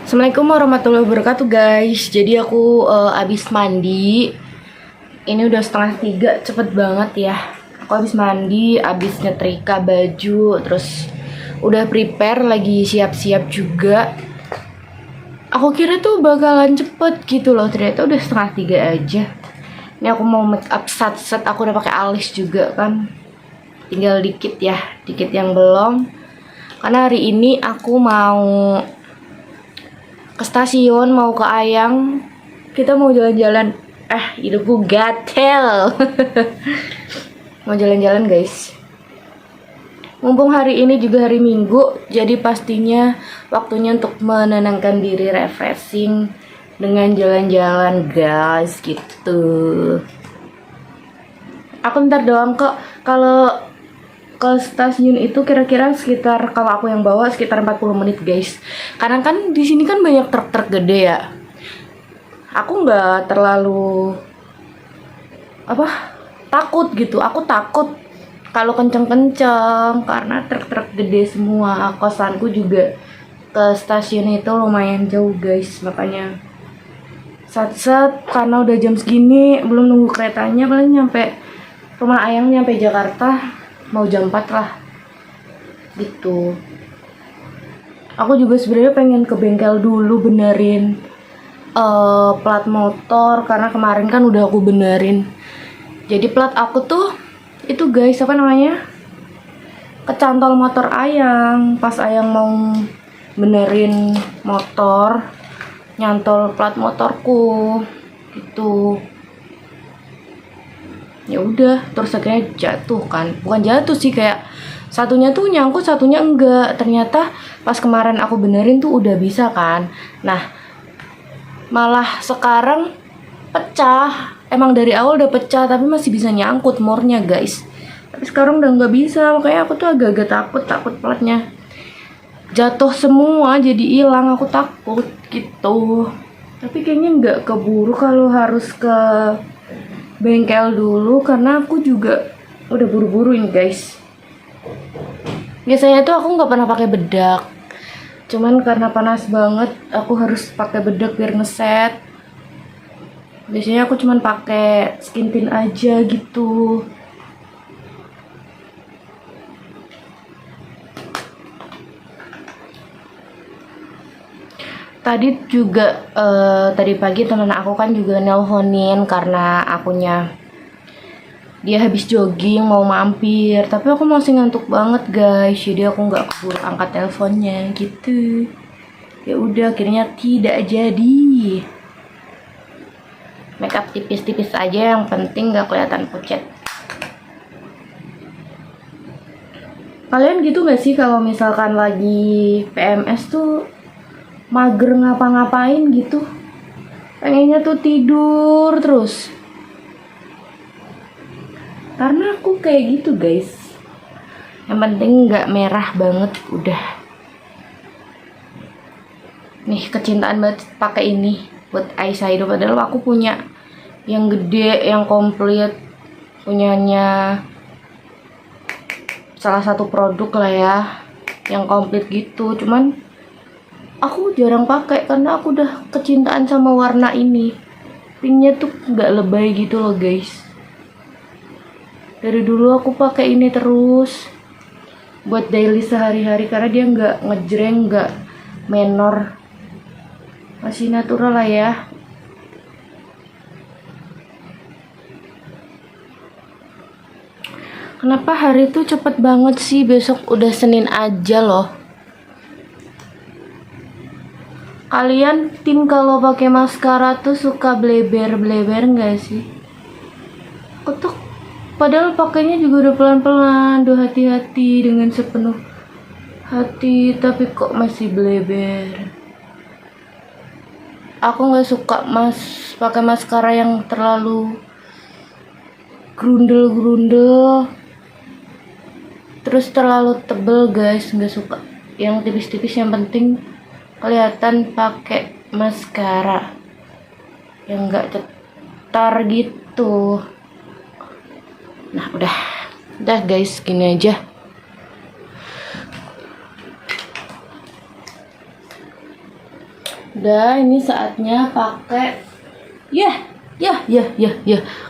Assalamualaikum warahmatullahi wabarakatuh guys. Jadi aku abis mandi. Ini udah 2:30, cepet banget ya. Aku abis mandi, abis nyetrika baju, terus udah prepare lagi siap-siap juga. Aku kira tuh bakalan cepet gitu loh, ternyata udah 2:30 aja. Ini aku mau make up sat-set, aku udah pakai alis juga kan. Tinggal dikit ya, dikit yang belum. Karena hari ini aku mau ke stasiun, mau ke Ayang, kita mau jalan-jalan. Hidupku gatel. Mau jalan-jalan guys, mumpung hari ini juga hari Minggu, jadi pastinya waktunya untuk menenangkan diri, refreshing dengan jalan-jalan guys gitu. Aku ntar doang kok. Kalau ke stasiun itu kira-kira sekitar, kalau aku yang bawa sekitar 40 menit guys. Karena kan di sini kan banyak truk-truk gede ya. Aku nggak terlalu takut gitu. Aku takut kalau kenceng-kenceng karena truk-truk gede semua. Kosanku juga ke stasiun itu lumayan jauh guys. Makanya sat-sat, karena udah jam segini belum nunggu keretanya, paling nyampe rumah Ayang, nyampe Jakarta mau jam 4 lah gitu. Aku juga sebenarnya pengen ke bengkel dulu benerin plat motor, karena kemarin kan udah aku benerin. Jadi plat aku tuh itu guys, apa namanya, kecantol motor Ayang. Pas Ayang mau benerin motor, nyantol plat motorku gitu. Ya udah, terus akhirnya jatuh kan, bukan jatuh sih, kayak satunya tuh nyangkut, satunya enggak. Ternyata pas kemarin aku benerin tuh udah bisa kan. Nah, malah sekarang pecah. Emang dari awal udah pecah, tapi masih bisa nyangkut mornya guys. Tapi sekarang udah nggak bisa, makanya aku tuh agak-agak takut platnya jatuh semua jadi hilang. Aku takut gitu. Tapi kayaknya nggak keburu kalau harus ke bengkel dulu, karena aku juga udah buru-buru ini guys. Biasanya tuh aku nggak pernah pakai bedak, cuman karena panas banget aku harus pakai bedak biar ngeset. Biasanya aku cuman pakai skin tint aja gitu. Tadi juga tadi pagi teman aku kan juga nelponin karena dia habis jogging mau mampir, tapi aku masih ngantuk banget guys, jadi aku nggak keburu angkat teleponnya gitu. Ya udah, akhirnya tidak jadi. Makeup tipis-tipis aja, yang penting nggak kelihatan pucat. Kalian gitu nggak sih kalau misalkan lagi PMS tuh mager ngapa-ngapain gitu, pengennya tuh tidur terus? Karena aku kayak gitu guys, yang penting nggak merah banget udah. Nih, kecintaan banget pakai ini buat eyeshadow, padahal aku punya yang gede, yang komplit, punyanya salah satu produk lah ya, yang komplit gitu. Cuman aku jarang pakai karena aku udah kecintaan sama warna ini. Pinknya tuh nggak lebay gitu loh guys. Dari dulu aku pakai ini terus buat daily sehari-hari, karena dia nggak ngejreng, nggak menor, masih natural lah ya. Kenapa hari itu cepet banget sih? Besok udah Senin aja loh. Kalian tim kalau pakai maskara tuh suka bleber-bleber nggak sih? Aku tuh padahal pakainya juga udah pelan-pelan, udah hati-hati dengan sepenuh hati, tapi kok masih bleber. Aku nggak suka pakai maskara yang terlalu grundel-grundel, terus terlalu tebel guys, nggak suka. Yang tipis-tipis, yang penting kelihatan pakai maskara yang nggak cetar gitu. Nah, udah guys, gini aja. Udah, ini saatnya pakai. Ya,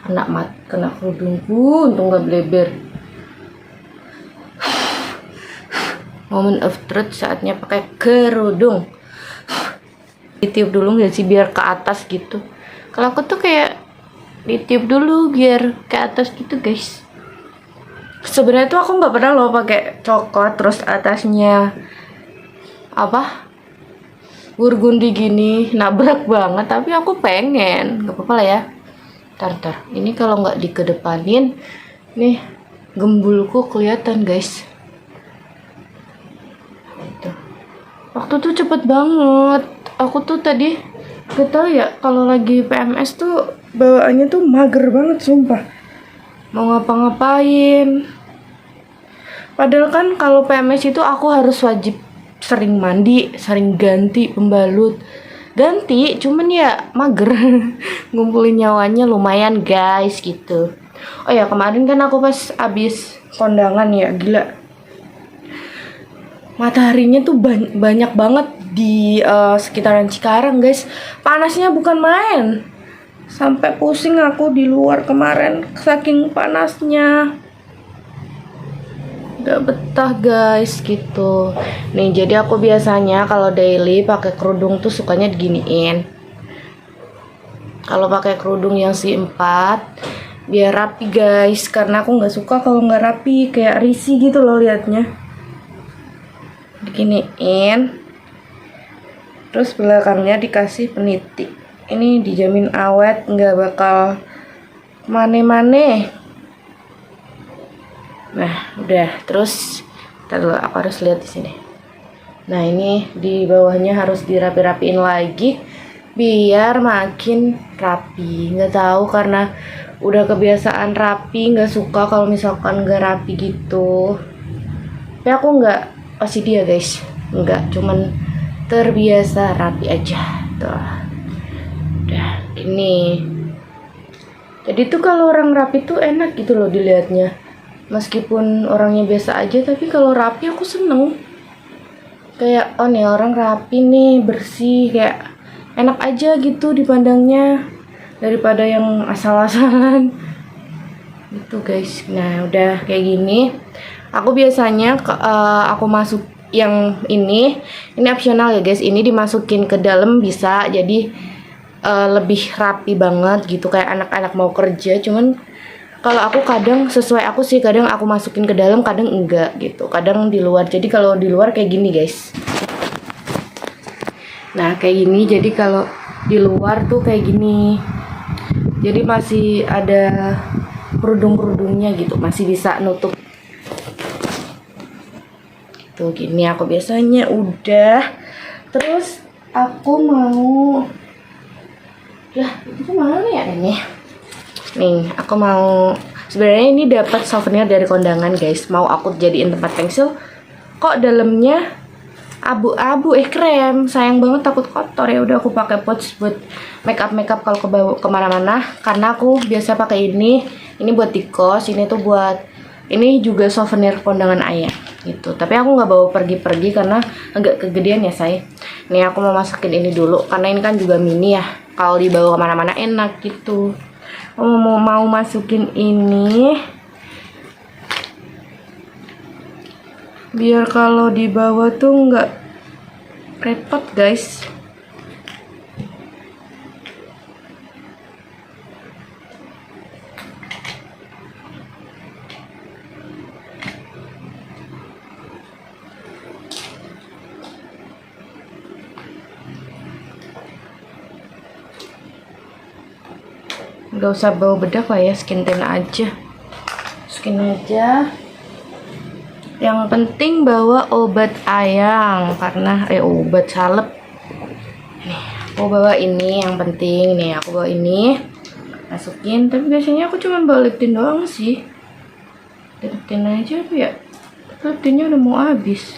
kena kerudungku, untung gak bleber. Moment of truth, saatnya pakai kerudung. Ditiup dulu nggak sih biar ke atas gitu. Kalau aku tuh kayak ditiup dulu biar ke atas gitu guys. Sebenarnya tuh aku nggak pernah loh pakai coklat terus atasnya apa burgundi gini, nabrak banget. Tapi aku pengen, nggak apa-apa lah ya. Tar, ini kalau nggak dikedepanin nih gembulku kelihatan guys. Waktu tuh cepet banget. Aku tuh tadi gak tau ya, kalau lagi PMS tuh bawaannya tuh mager banget sumpah. Mau ngapa-ngapain. Padahal kan kalau PMS itu aku harus wajib sering mandi, sering ganti pembalut. Ganti, cuman ya mager. Ngumpulin nyawanya lumayan guys gitu. Oh ya, kemarin kan aku pas abis kondangan ya, gila. Mataharinya tuh banyak banget di sekitaran Cikarang guys. Panasnya bukan main. Sampai pusing aku di luar kemarin saking panasnya. Gak betah guys gitu. Nih, jadi aku biasanya kalau daily pakai kerudung tuh sukanya diginiin. Kalau pakai kerudung yang si 4 biar rapi guys, karena aku nggak suka kalau nggak rapi, kayak risih gitu loh liatnya. Diginiin, terus belakangnya dikasih peniti. Ini dijamin awet, nggak bakal mane-mane. Nah, udah. Terus ntar dulu, aku harus lihat di sini. Nah, ini di bawahnya harus dirapi-rapiin lagi biar makin rapi. Nggak tahu karena udah kebiasaan rapi, nggak suka kalau misalkan nggak rapi gitu. Tapi aku nggak OCD ya guys, nggak, cuman terbiasa rapi aja tuh. Udah gini. Jadi tuh kalau orang rapi tuh enak gitu loh dilihatnya. Meskipun orangnya biasa aja, tapi kalau rapi aku seneng. Kayak oh nih orang rapi nih, bersih, kayak enak aja gitu dipandangnya daripada yang asal-asalan gitu guys. Nah udah kayak gini, aku biasanya aku masuk yang ini opsional ya guys. Ini dimasukin ke dalam bisa, jadi lebih rapi banget gitu kayak anak-anak mau kerja. Cuman kalau aku kadang sesuai aku sih, kadang aku masukin ke dalam, kadang enggak gitu, kadang di luar. Jadi kalau di luar kayak gini guys. Nah kayak gini, jadi kalau di luar tuh kayak gini, jadi masih ada kerudung-kerudungnya gitu, masih bisa nutup. Tuh gini aku biasanya udah. Terus aku mau, ya itu mana ya ini? Nih aku mau, sebenarnya ini dapat souvenir dari kondangan guys. Mau aku jadiin tempat pensil, kok dalamnya abu-abu krem. Sayang banget, takut kotor. Ya udah aku pakai pouch buat makeup kalau kemana-mana, karena aku biasa pakai ini buat di kos. Ini tuh buat, ini juga souvenir kondangan ayah gitu, tapi aku nggak bawa pergi-pergi karena agak kegedean ya say. Nih aku mau masukin ini dulu karena ini kan juga mini ya, kalau dibawa kemana-mana enak gitu. Aku mau masukin ini biar kalau dibawa tuh nggak repot guys. Nggak usah bawa bedak lah ya, skin tint aja. Yang penting bawa obat ayang, karena obat salep. Nih, aku bawa ini yang penting. Nih, aku bawa ini. Masukin, tapi biasanya aku cuma bawa lip tint doang sih. Lip tint aja apa ya? Lip tintnya udah mau habis.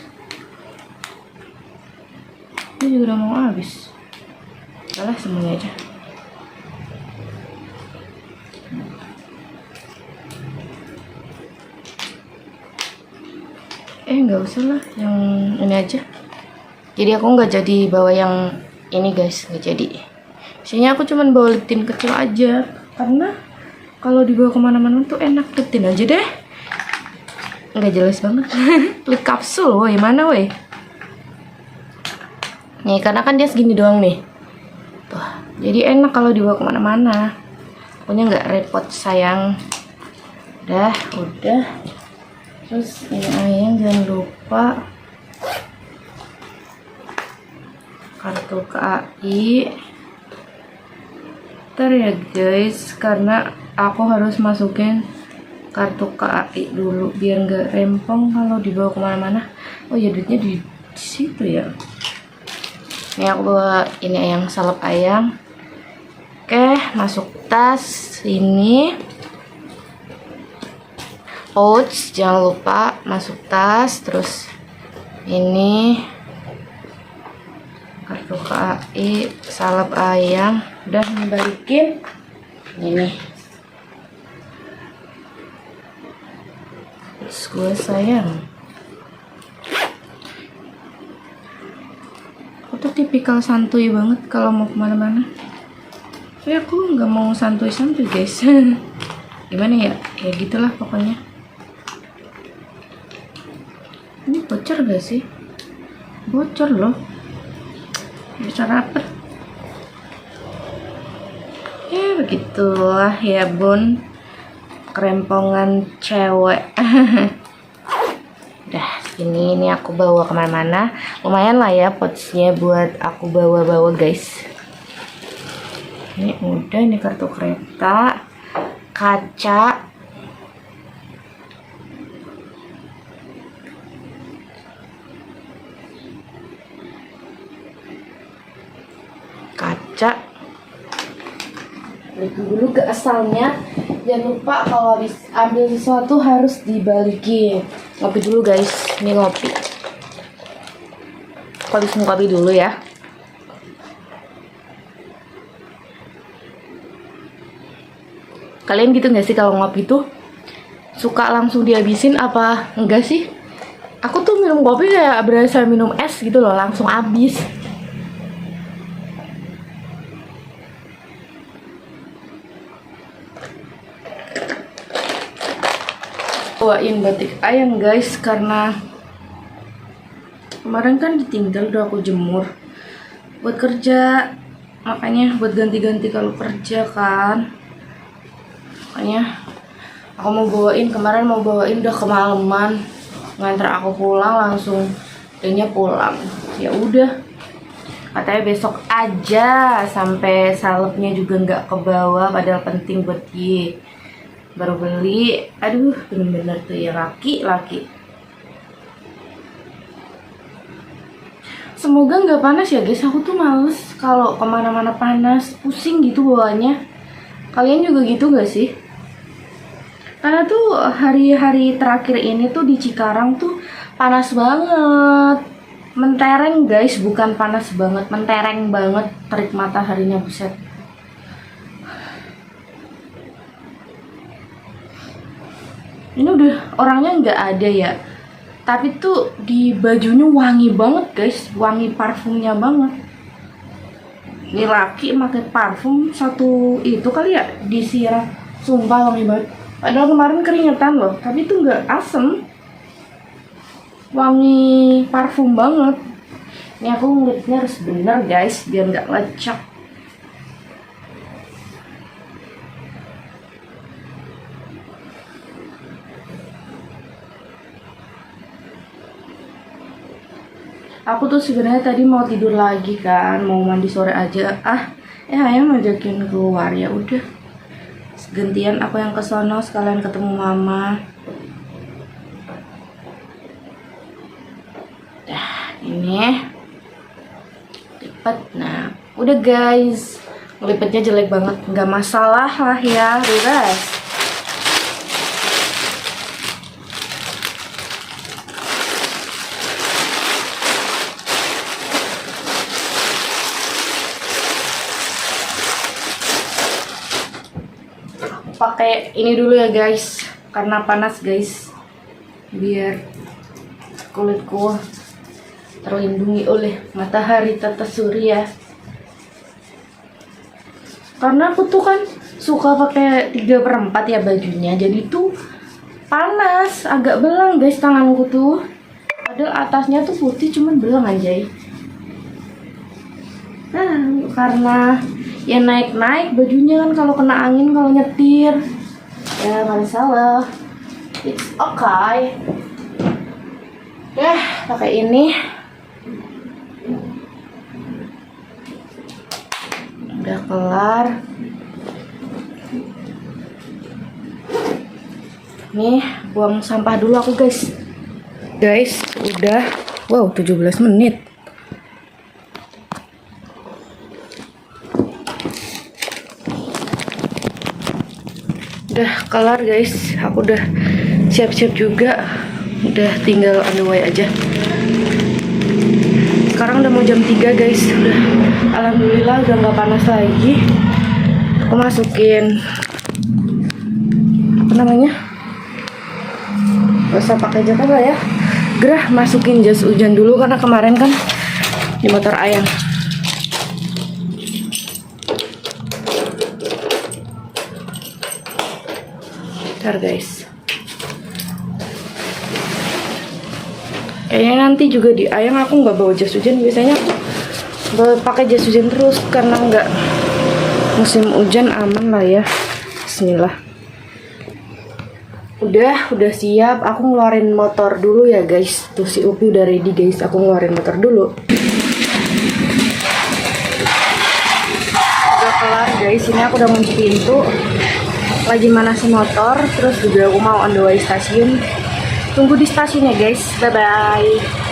Ini juga udah mau habis. Salah semuanya aja. Nggak usah lah, yang ini aja. Jadi aku nggak jadi bawa yang ini guys, nggak jadi. Biasanya aku cuman bawa lip tint kecil aja, karena kalau dibawa kemana-mana tuh enak. Lip tint aja deh, nggak jelas banget. Lip kapsul, woi mana woi? Nih karena kan dia segini doang nih, tuh. Jadi enak kalau dibawa kemana-mana. Pokoknya nggak repot sayang. Udah. Terus ini ayang jangan lupa kartu KAI. Ntar ya guys, karena aku harus masukin kartu KAI dulu biar nggak rempong kalau dibawa kemana-mana. Oh ya, duitnya di situ ya. Ini aku bawa ini ayang, salep ayang. Oke, masuk tas ini. Pouch jangan lupa masuk tas. Terus ini kartu KAI, salep ayang. Udah dibalikin. Ini. Terus gue sayang. Aku tuh tipikal santuy banget kalau mau kemana-mana. Tapi aku nggak mau santuy-santuy guys. Gimana ya? Ya gitulah pokoknya. Ini bocor gak sih? Bocor loh. Bisa rapet. Ya begitulah ya bun. Kerempongan cewek. Udah, ini aku bawa kemana-mana. Lumayan lah ya pouchnya buat aku bawa-bawa guys. Ini udah, ini kartu kereta, kaca, balik dulu ke asalnya. Jangan lupa kalau habis ambil sesuatu harus dibalikin. Ngopi dulu guys, ini ngopi. Aku habis ngopi dulu ya. Kalian gitu gak sih kalau ngopi tuh suka langsung dihabisin apa enggak sih? Aku tuh minum kopi kayak berasa minum es gitu loh, langsung habis. Bawain batik ayam guys, karena kemarin kan ditinggal, udah aku jemur buat kerja, makanya buat ganti-ganti kalau kerja kan. Makanya aku mau bawain, kemarin mau bawain udah kemalaman, nganter aku pulang langsung dia pulang. Ya udah, katanya besok aja, sampai salepnya juga nggak kebawa, padahal penting buat dia. Baru beli, aduh bener-bener tuh ya laki-laki. Semoga nggak panas ya guys, aku tuh males kalau kemana-mana panas, pusing gitu bawanya. Kalian juga gitu nggak sih? Karena tuh hari-hari terakhir ini tuh di Cikarang tuh panas banget. Mentereng guys, bukan panas banget, mentereng banget, terik mataharinya, buset. Ini udah orangnya nggak ada ya, tapi tuh di bajunya wangi banget guys, wangi parfumnya banget. Ini laki pakai parfum satu itu kali ya, disiram, sumpah wangi banget. Padahal kemarin keringetan loh, tapi itu nggak asem, wangi parfum banget. Ini aku ngeliatnya harus bener guys, biar nggak lecek. Aku tuh sebenarnya tadi mau tidur lagi kan, mau mandi sore aja. Ayam ngajakin keluar, ya udah. Gantian aku yang kesono sekalian ketemu mama. Ini lipat. Nah, udah guys. Lipatnya jelek banget, nggak masalah lah ya, bebas. Pakai ini dulu ya guys, karena panas guys, biar kulitku terlindungi oleh matahari tata surya. Karena aku tuh kan suka pakai 3/4 ya bajunya, jadi tuh panas, agak belang guys tanganku tuh. Padahal atasnya tuh putih, cuman belang anjay. Nah, karena ya naik-naik bajunya kan, kalau kena angin, kalau nyetir ya nggak salah. It's okay. Pakai ini. Udah kelar. Nih, buang sampah dulu aku guys. Guys, udah 17 menit. Udah kelar guys. Aku udah siap-siap juga. Udah tinggal on the way aja. Sekarang udah mau jam 3 guys. Udah, alhamdulillah udah nggak panas lagi. Aku masukin apa namanya? Gak usah pakai jaket lah ya. Gerah masukin jas hujan dulu karena kemarin kan di motor ayam. Bentar guys. Kayaknya nanti juga di ayam aku nggak bawa jas hujan. Biasanya aku pakai jas hujan terus karena nggak musim hujan, aman lah ya. Bismillah. Udah siap. Aku ngeluarin motor dulu ya guys. Tuh si Upi udah ready guys. Aku ngeluarin motor dulu. Udah kelar guys. Ini aku udah ngunci pintu. Lagi manasin motor. Terus juga aku mau on the way stasiun. Tunggu di stasiun ya guys. Bye bye.